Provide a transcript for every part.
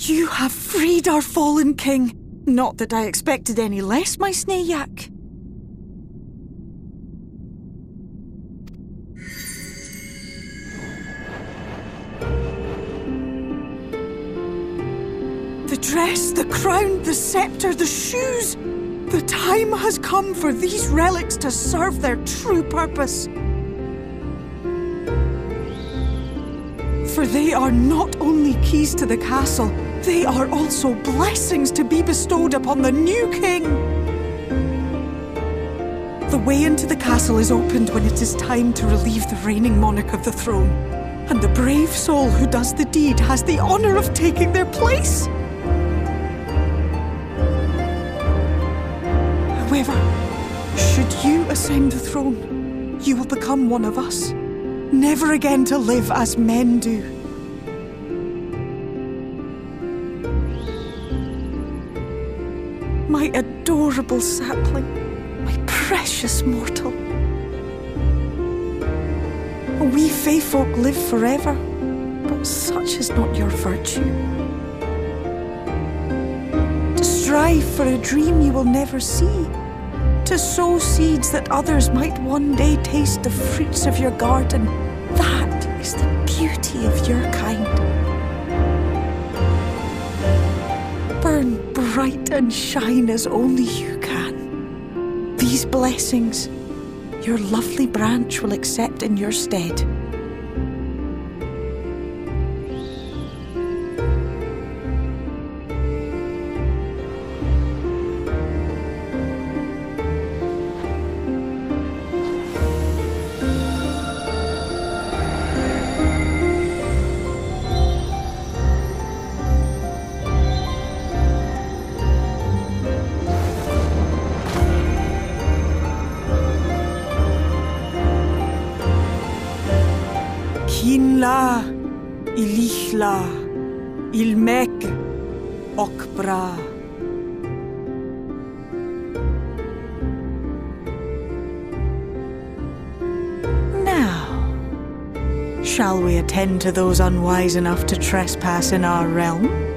You have freed our fallen king. Not that I expected any less, my Snayak. The dress, the crown, the scepter, the shoes. The time has come for these relics to serve their true purpose. For they are not only keys to the castle, they are also blessings to be bestowed upon the new king. The way into the castle is opened when it is time to relieve the reigning monarch of the throne. And the brave soul who does the deed has the honor of taking their place. However, should you ascend the throne, you will become one of us, never again to live as men do. My adorable sapling, my precious mortal. We Fae folk live forever, but such is not your virtue. To strive for a dream you will never see, to sow seeds that others might one day taste the fruits of your garden, that is the beauty of your kind. Burn bright and shine as only you can. These blessings, your lovely branch will accept in your stead. Kinla, Ilichla, Ilmek, Okbra. Now, shall we attend to those unwise enough to trespass in our realm?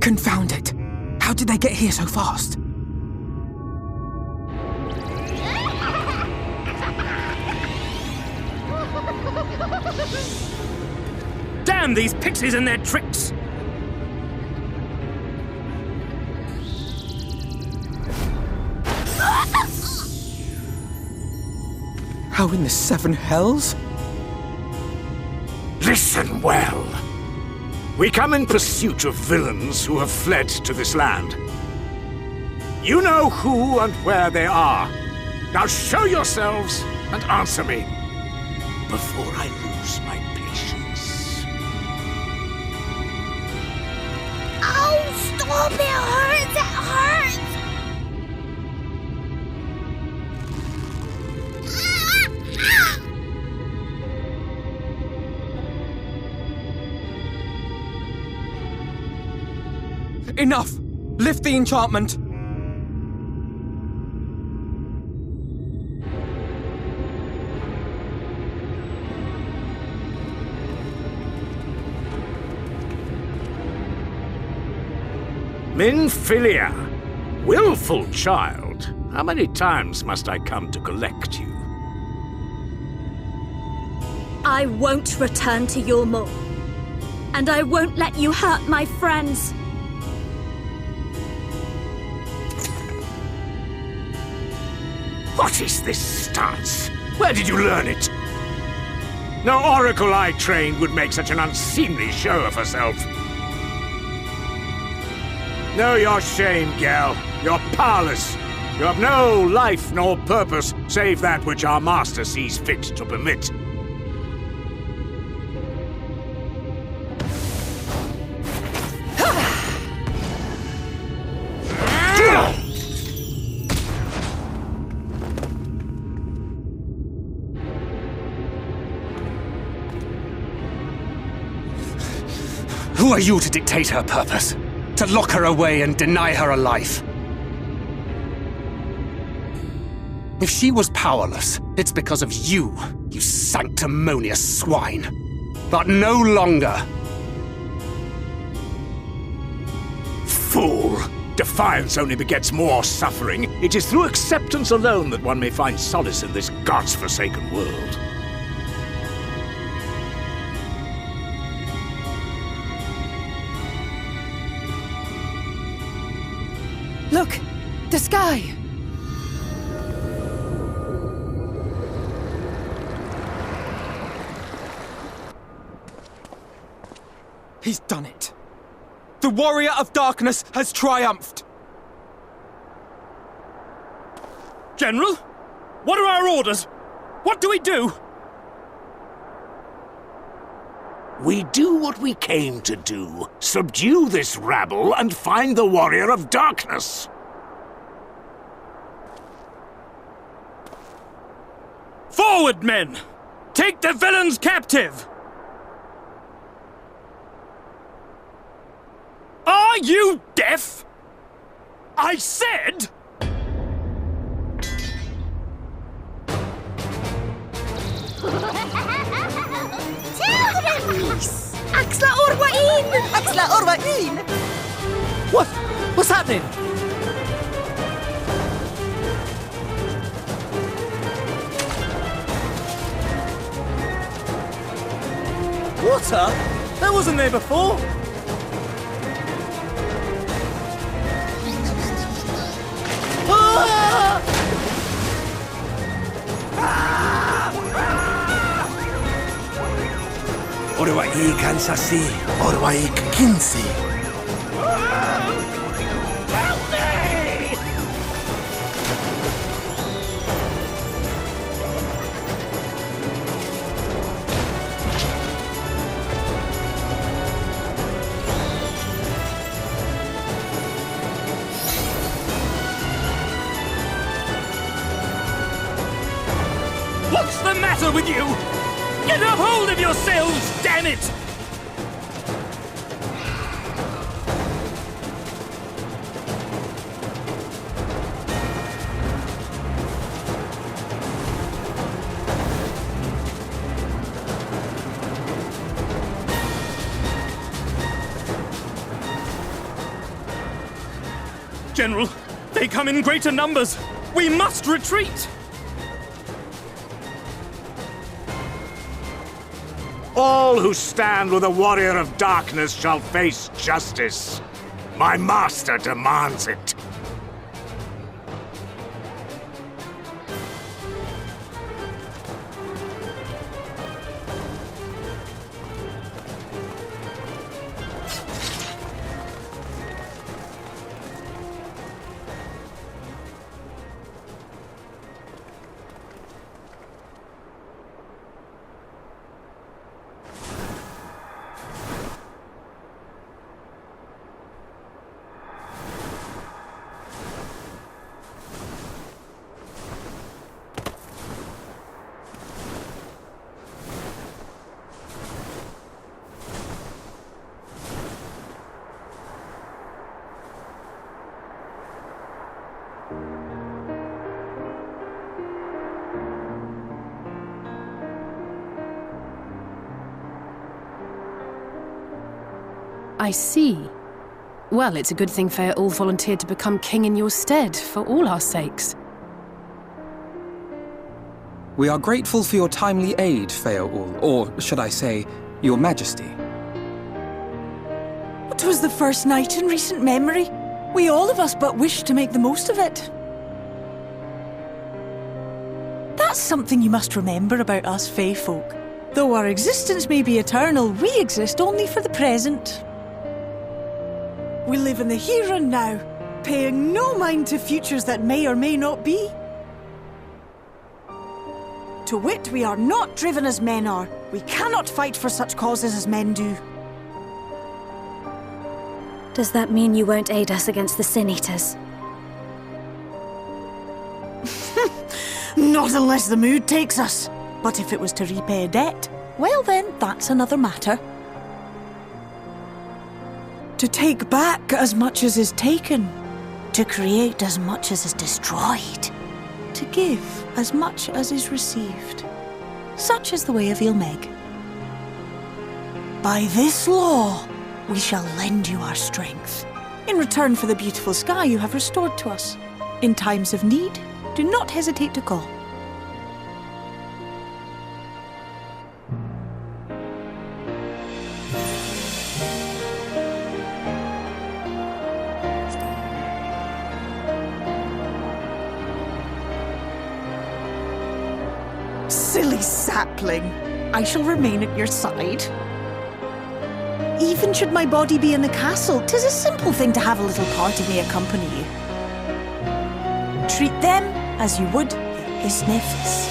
Confound it! How did they get here so fast? Damn these pixies and their tricks! How in the seven hells? Listen well. We come in pursuit of villains who have fled to this land. You know who and where they are. Now show yourselves and answer me before I lose my patience. Oh, stop! It hurts! It hurts! Enough! Lift the enchantment! Minfilia, willful child, how many times must I come to collect you? I won't return to your maw, and I won't let you hurt my friends. What is this stance? Where did you learn it? No oracle I trained would make such an unseemly show of herself. Know your shame, gal. You're powerless. You have no life nor purpose, save that which our master sees fit to permit. Who are you to dictate her purpose? To lock her away and deny her a life? If she was powerless, it's because of you, you sanctimonious swine. But no longer. Fool! Defiance only begets more suffering. It is through acceptance alone that one may find solace in this god's-forsaken world. Look! The sky! He's done it. The Warrior of Darkness has triumphed! General? What are our orders? What do we do? We do what we came to do. Subdue this rabble and find the Warrior of Darkness. Forward, men! Take the villains captive! Are you deaf? I said... Axla Orwain! Axla Orwain! What? What's happening? Water? That wasn't there before. Orwaik Kansasi, Orwaik Kinsi. What's the matter with you? Get a hold of yourselves, damn it! General, they come in greater numbers. We must retreat! All who stand with the Warrior of Darkness shall face justice. My master demands it. I see. Well, it's a good thing Feo Ul volunteered to become king in your stead, for all our sakes. We are grateful for your timely aid, Feo Ul, or should I say, your majesty. It was the first night in recent memory. We all of us but wished to make the most of it. That's something you must remember about us Fae folk. Though our existence may be eternal, we exist only for the present. We live in the here and now, paying no mind to futures that may or may not be. To wit, we are not driven as men are. We cannot fight for such causes as men do. Does that mean you won't aid us against the Sin Eaters? Not unless the mood takes us. But if it was to repay a debt, well then, that's another matter. To take back as much as is taken. To create as much as is destroyed. To give as much as is received. Such is the way of Ilmeg. By this law, we shall lend you our strength, in return for the beautiful sky you have restored to us. In times of need, do not hesitate to call. Silly sapling, I shall remain at your side. Even should my body be in the castle, 'tis a simple thing to have a little part of me accompany you. Treat them as you would his nephews.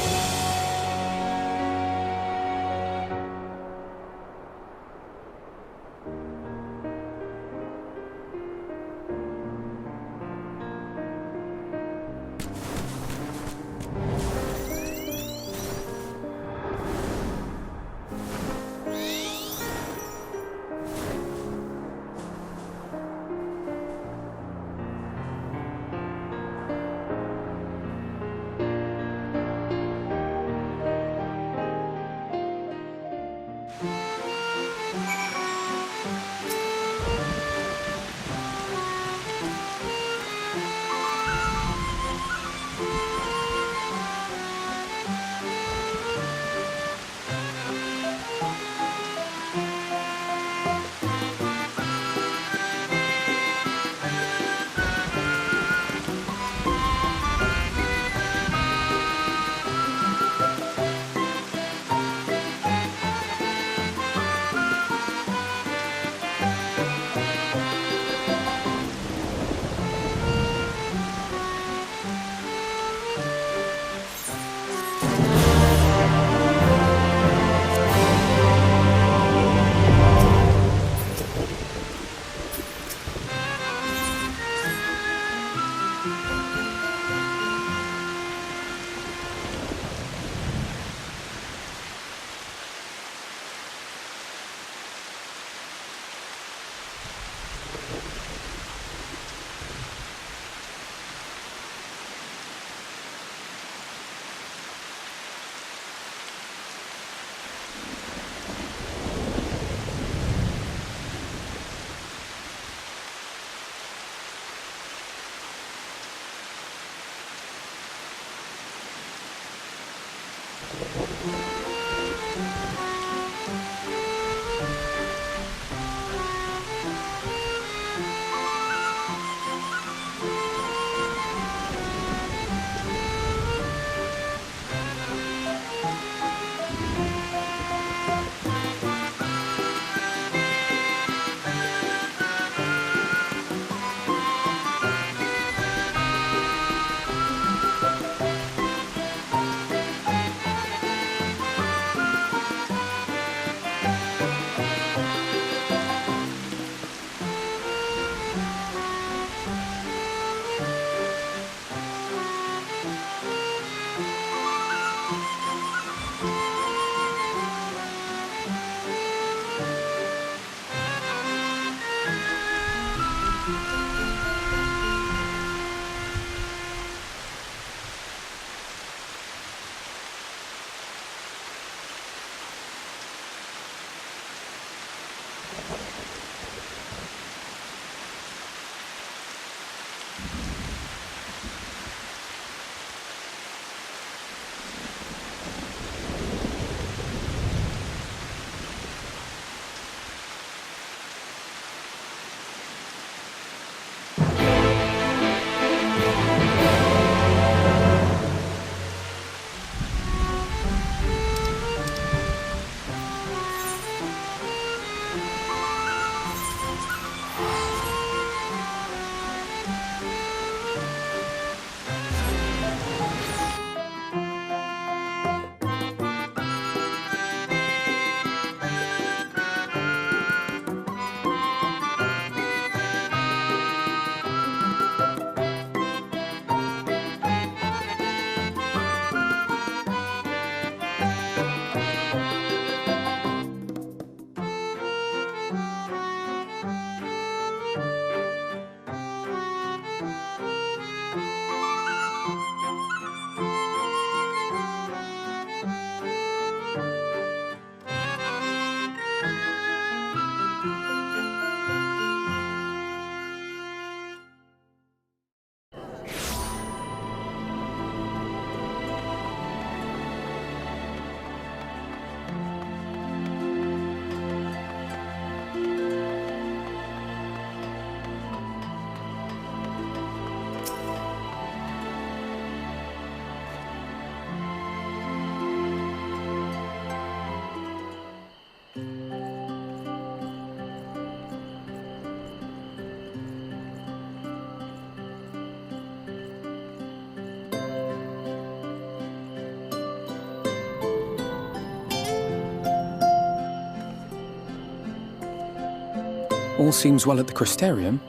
All seems well at the Crystarium?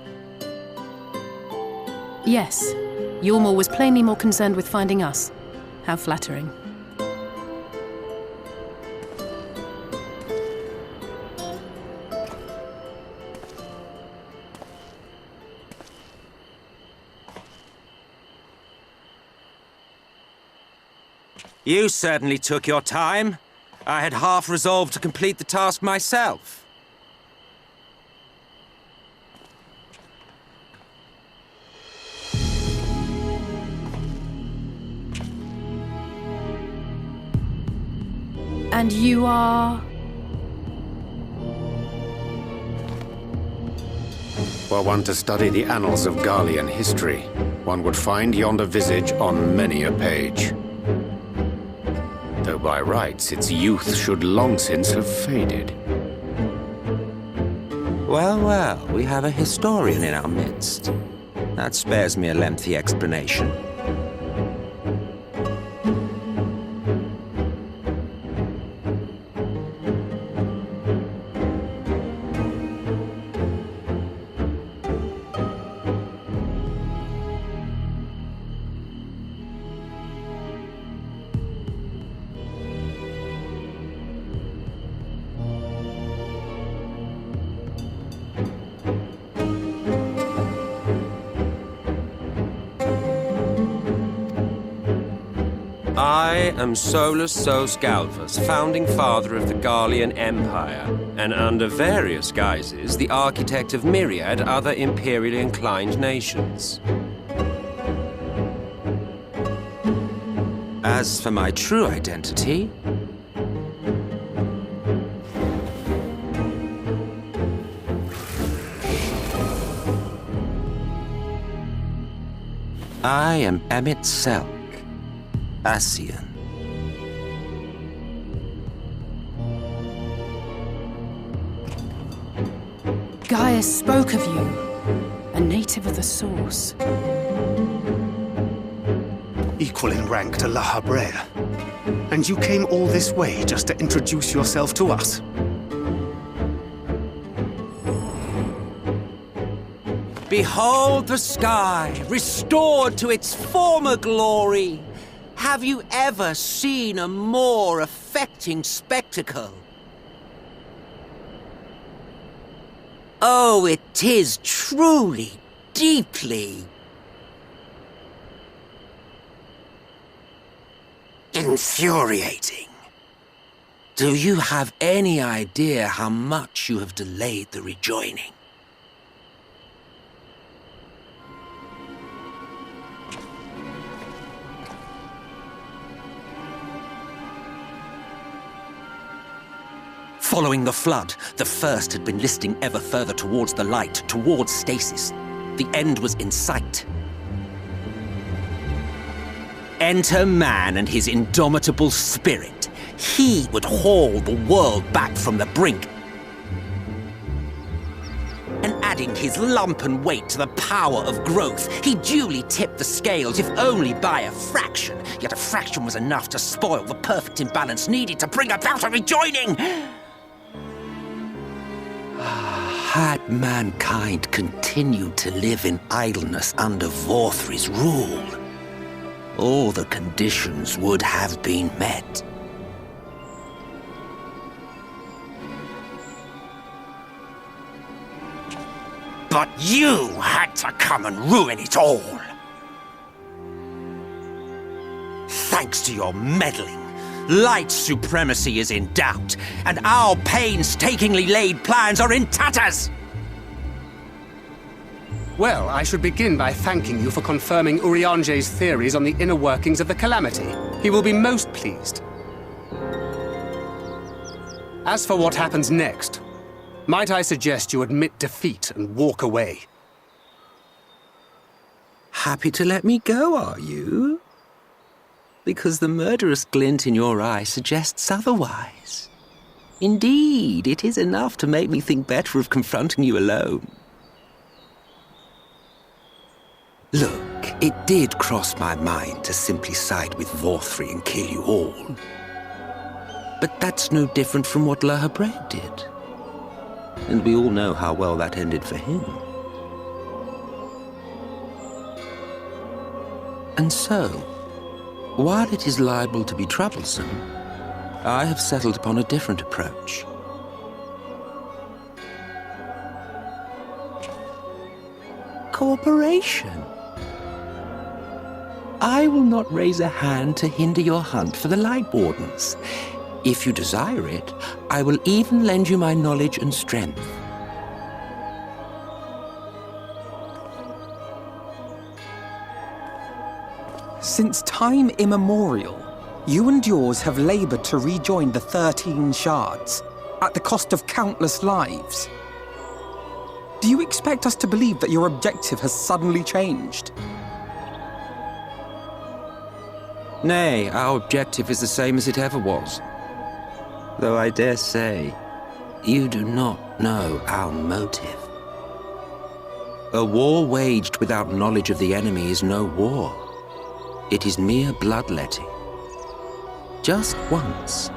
Yes. Ylmor was plainly more concerned with finding us. How flattering. You certainly took your time. I had half resolved to complete the task myself. And you are... Were one to study the annals of Garlean history, one would find yonder visage on many a page. Though by rights its youth should long since have faded. Well, well, we have a historian in our midst. That spares me a lengthy explanation. I am Solus Sos Galvus, founding father of the Garlean Empire, and under various guises, the architect of myriad other imperially inclined nations. As for my true identity, I am Emmett Selk, Ascian. Gaius spoke of you, a native of the Source. Equal in rank to La Habrel. And you came all this way just to introduce yourself to us? Behold the sky, restored to its former glory. Have you ever seen a more affecting spectacle? Oh, it is truly, deeply infuriating. Do you have any idea how much you have delayed the rejoining? Following the flood, the First had been listing ever further towards the light, towards stasis. The end was in sight. Enter man and his indomitable spirit. He would haul the world back from the brink. And adding his lumpen weight to the power of growth, he duly tipped the scales, if only by a fraction. Yet a fraction was enough to spoil the perfect imbalance needed to bring about a rejoining. Had mankind continued to live in idleness under Vorthri's rule, all the conditions would have been met. But you had to come and ruin it all. Thanks to your meddling, light supremacy is in doubt, and our painstakingly laid plans are in tatters! Well, I should begin by thanking you for confirming Urianger's theories on the inner workings of the Calamity. He will be most pleased. As for what happens next, might I suggest you admit defeat and walk away? Happy to let me go, are you? Because the murderous glint in your eye suggests otherwise. Indeed, it is enough to make me think better of confronting you alone. Look, it did cross my mind to simply side with Vorthri and kill you all. But that's no different from what La Habrel did. And we all know how well that ended for him. And so, while it is liable to be troublesome, I have settled upon a different approach. Cooperation. I will not raise a hand to hinder your hunt for the Light Wardens. If you desire it, I will even lend you my knowledge and strength. Since time immemorial, you and yours have labored to rejoin the 13 shards, at the cost of countless lives. Do you expect us to believe that your objective has suddenly changed? Nay, our objective is the same as it ever was. Though I dare say, you do not know our motive. A war waged without knowledge of the enemy is no war. It is mere bloodletting. Just once,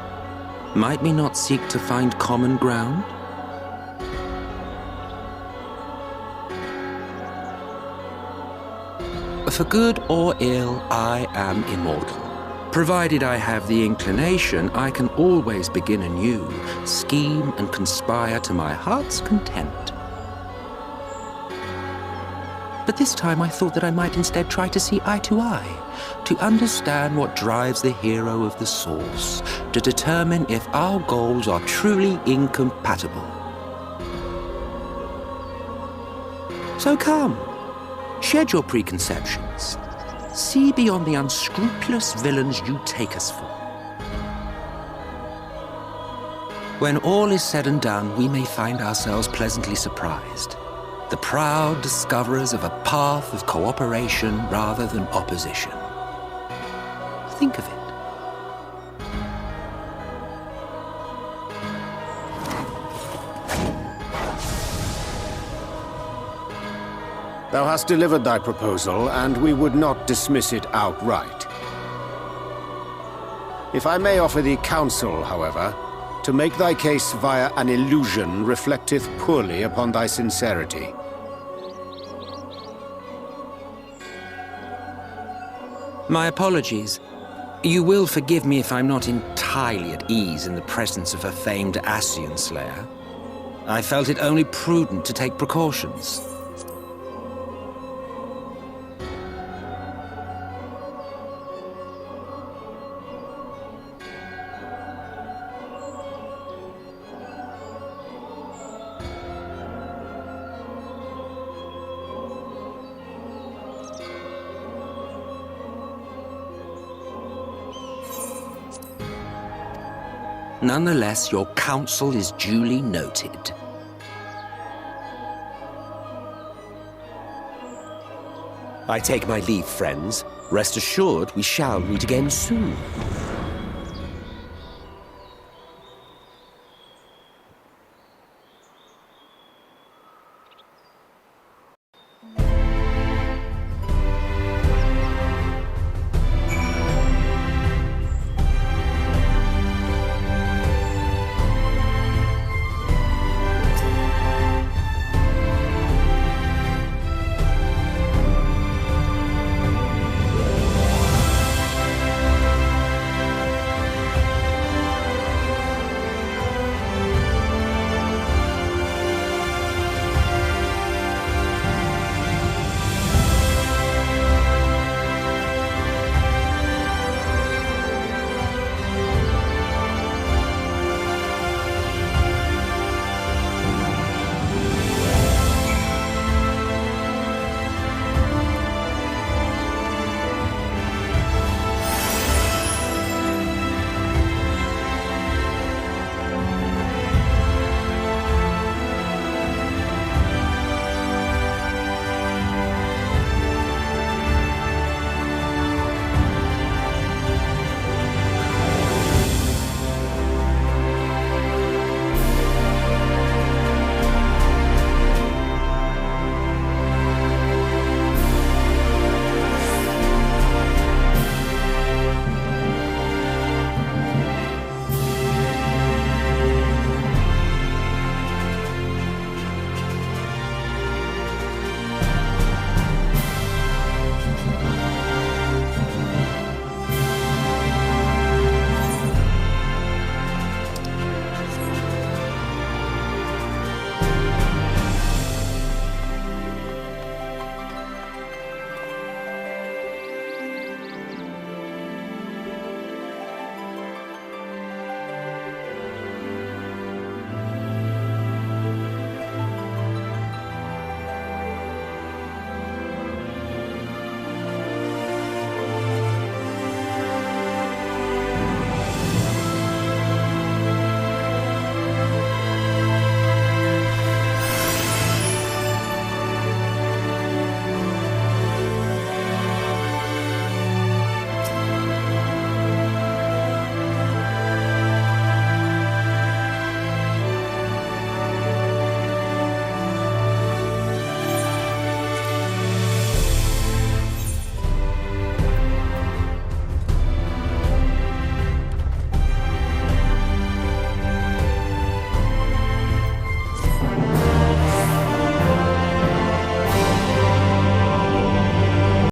might we not seek to find common ground? For good or ill, I am immortal. Provided I have the inclination, I can always begin anew, scheme and conspire to my heart's content. But this time I thought that I might instead try to see eye to eye, to understand what drives the hero of the source, to determine if our goals are truly incompatible. So come, shed your preconceptions. See beyond the unscrupulous villains you take us for. When all is said and done, we may find ourselves pleasantly surprised. The proud discoverers of a path of cooperation rather than opposition. Think of it. Thou hast delivered thy proposal, and we would not dismiss it outright. If I may offer thee counsel, however, to make thy case via an illusion reflecteth poorly upon thy sincerity. My apologies. You will forgive me if I'm not entirely at ease in the presence of a famed Ascian slayer. I felt it only prudent to take precautions. Nonetheless, your counsel is duly noted. I take my leave, friends. Rest assured, we shall meet again soon.